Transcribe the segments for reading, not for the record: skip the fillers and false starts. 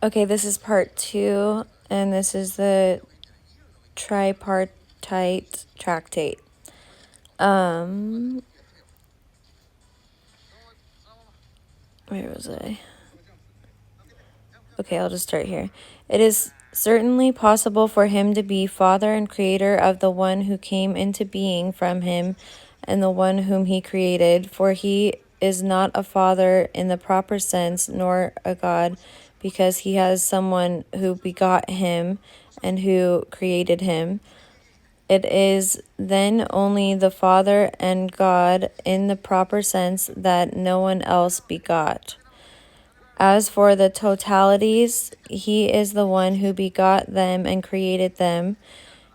Okay, this is part 2, and this is the Tripartite Tractate. Where was I? Okay, I'll just start here. It is certainly possible for him to be Father and Creator of the one who came into being from him and the one whom he created, for he is not a father in the proper sense, nor a God, because he has someone who begot him and who created him. It is then only the Father and God in the proper sense that no one else begot. As for the totalities, he is the one who begot them and created them.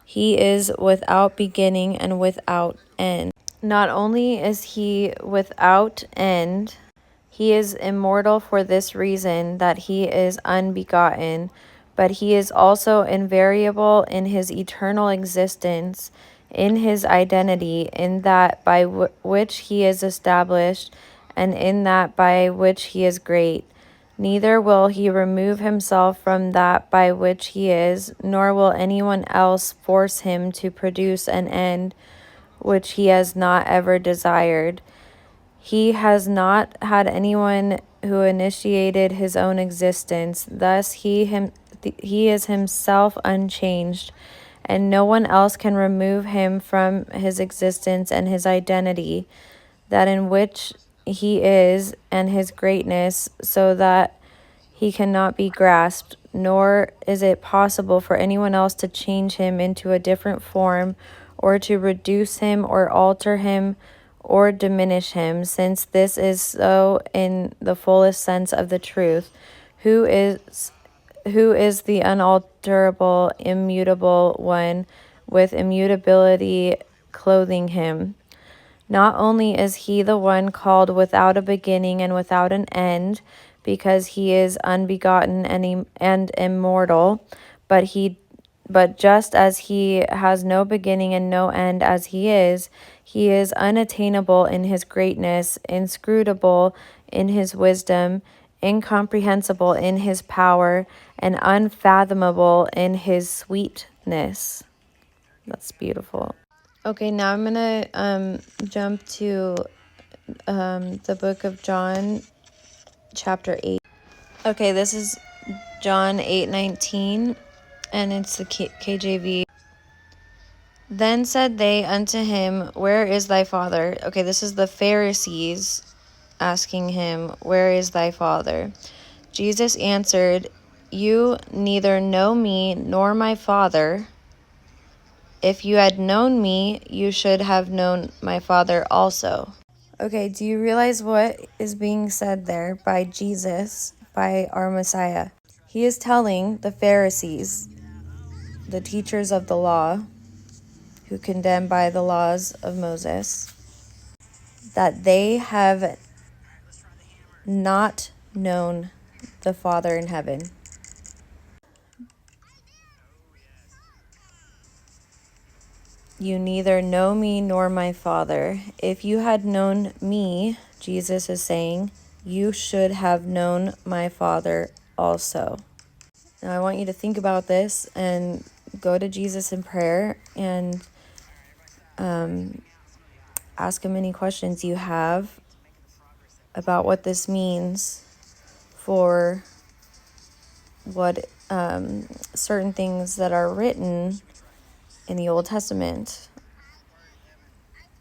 He is without beginning and without end. Not only is he without end, he is immortal for this reason, that he is unbegotten, but he is also invariable in his eternal existence, in his identity, in that by which he is established, and in that by which he is great. Neither will he remove himself from that by which he is, nor will anyone else force him to produce an end which he has not ever desired. He has not had anyone who initiated his own existence. Thus he is himself unchanged, and no one else can remove him from his existence and his identity, that in which he is, and his greatness, so that he cannot be grasped, nor is it possible for anyone else to change him into a different form, or to reduce him, or alter him, or diminish him, since this is so in the fullest sense of the truth, who is the unalterable, immutable one, with immutability clothing him. Not only is he the one called without a beginning and without an end, because he is unbegotten and immortal, but just as he has no beginning and no end as he is unattainable in his greatness, inscrutable in his wisdom, incomprehensible in his power, and unfathomable in his sweetness. That's beautiful. Okay, now I'm gonna jump to the book of John, chapter 8. Okay, this is John 8:19, and it's the KJV. Then said they unto him, Where is thy father? Okay, this is the Pharisees asking him, Where is thy father? Jesus answered, You neither know me nor my Father. If you had known me, you should have known my Father also. Okay, do you realize what is being said there by Jesus, by our Messiah? He is telling the Pharisees, the teachers of the law, who condemn by the laws of Moses, that they have not known the Father in heaven. You neither know me nor my Father. If you had known me, Jesus is saying, you should have known my Father also. Now I want you to think about this and go to Jesus in prayer and ask him any questions you have about what this means for what certain things that are written in the Old Testament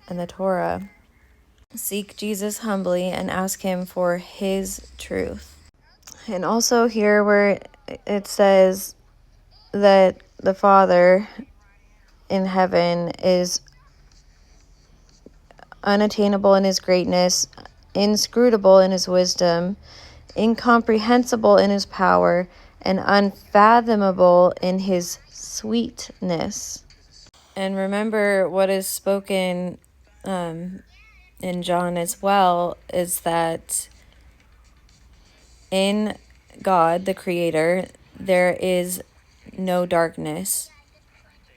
and the Torah. Seek Jesus humbly and ask him for his truth. And also here where it says that the Father in heaven is unattainable in his greatness, inscrutable in his wisdom, incomprehensible in his power, and unfathomable in his sweetness. And remember what is spoken in John as well is that in God, the Creator, there is no darkness,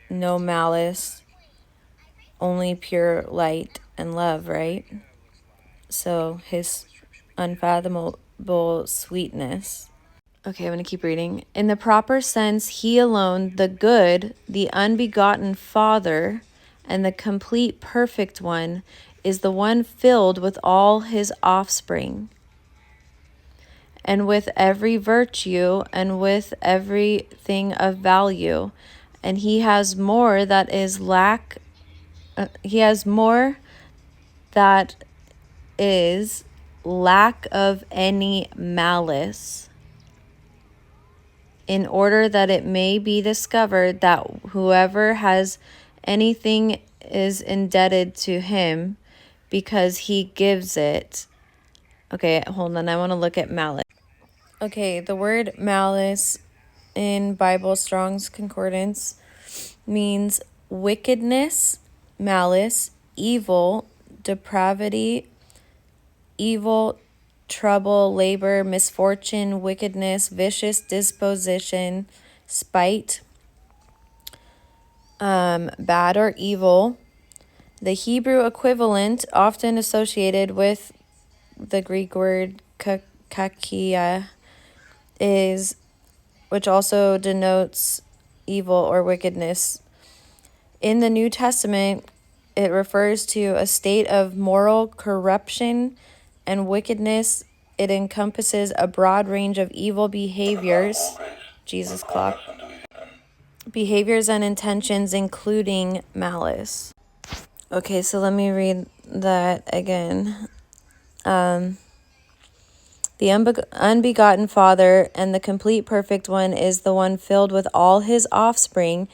no malice, only pure light and love, right? So his unfathomable sweetness. Okay, I'm going to keep reading. In the proper sense, he alone, the good, the unbegotten Father, and the complete perfect one, is the one filled with all his offspring, and with every virtue, and with everything of value. And he has more that is lack of any malice, in order that it may be discovered that whoever has anything is indebted to him because he gives it. Okay, hold on. I want to look at malice. Okay, the word malice in Bible Strong's Concordance means wickedness, malice, evil, depravity, evil, trouble, labor, misfortune, wickedness, vicious disposition, spite, bad or evil. The Hebrew equivalent, often associated with the Greek word kakia, is, which also denotes evil or wickedness. In the New Testament, it refers to a state of moral corruption and wickedness. It encompasses a broad range of evil behaviors, Jesus clock, behaviors and intentions, including malice. Okay, so let me read that again. The unbegotten Father and the complete perfect one is the one filled with all his offspring,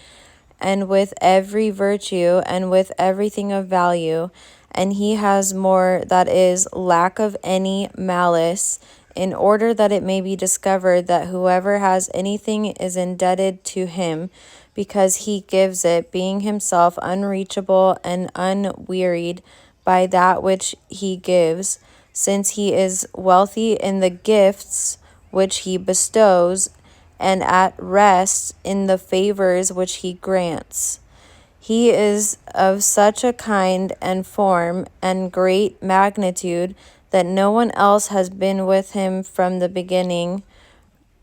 and with every virtue, and with everything of value. And he has more that is lack of any malice, in order that it may be discovered that whoever has anything is indebted to him, because he gives it, being himself unreachable and unwearied by that which he gives, since he is wealthy in the gifts which he bestows, and at rest in the favors which he grants. He is of such a kind and form and great magnitude that no one else has been with him from the beginning,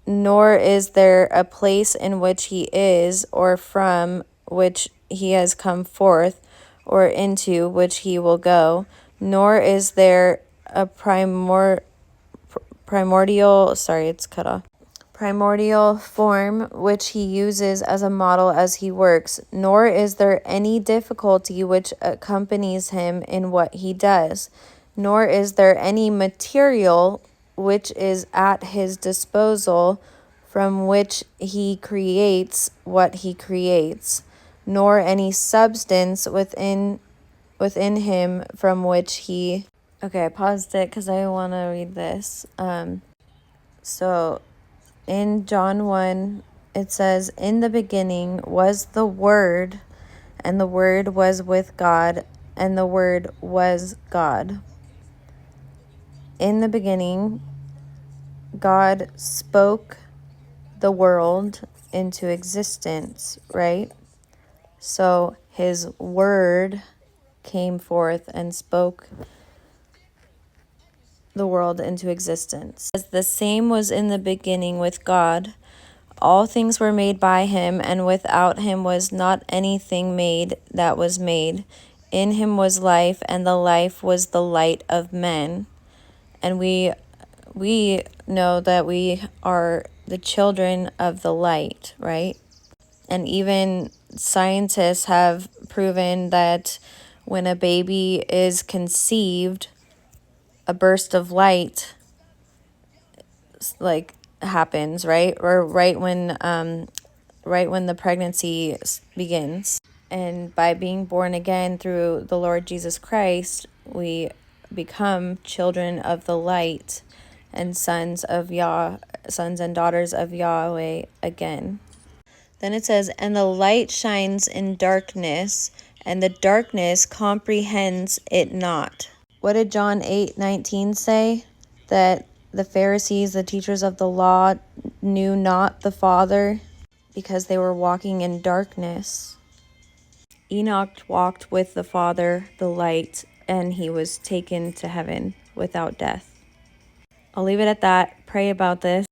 nor is there a place in which he is, or from which he has come forth, or into which he will go, nor is there a primordial form which he uses as a model as he works, nor is there any difficulty which accompanies him in what he does, nor is there any material which is at his disposal from which he creates what he creates, nor any substance within him from which he... Okay, I paused it because I want to read this. So in John 1, it says, "In the beginning was the Word, and the Word was with God, and the Word was God." In the beginning, God spoke the world into existence, right? So his Word came forth and spoke the world into existence. As the same was in the beginning with God, all things were made by him, and without him was not anything made that was made. In him was life, and the life was the light of men. And we know that we are the children of the light, right? And even scientists have proven that when a baby is conceived, a burst of light like happens, right? Or right when the pregnancy begins. And by being born again through the Lord Jesus Christ, we become children of the light and sons and daughters of Yahweh again. Then it says, "And the light shines in darkness, and the darkness comprehends it not." What did John 8:19 say? That the Pharisees, the teachers of the law, knew not the Father because they were walking in darkness. Enoch walked with the Father, the light, and he was taken to heaven without death. I'll leave it at that. Pray about this.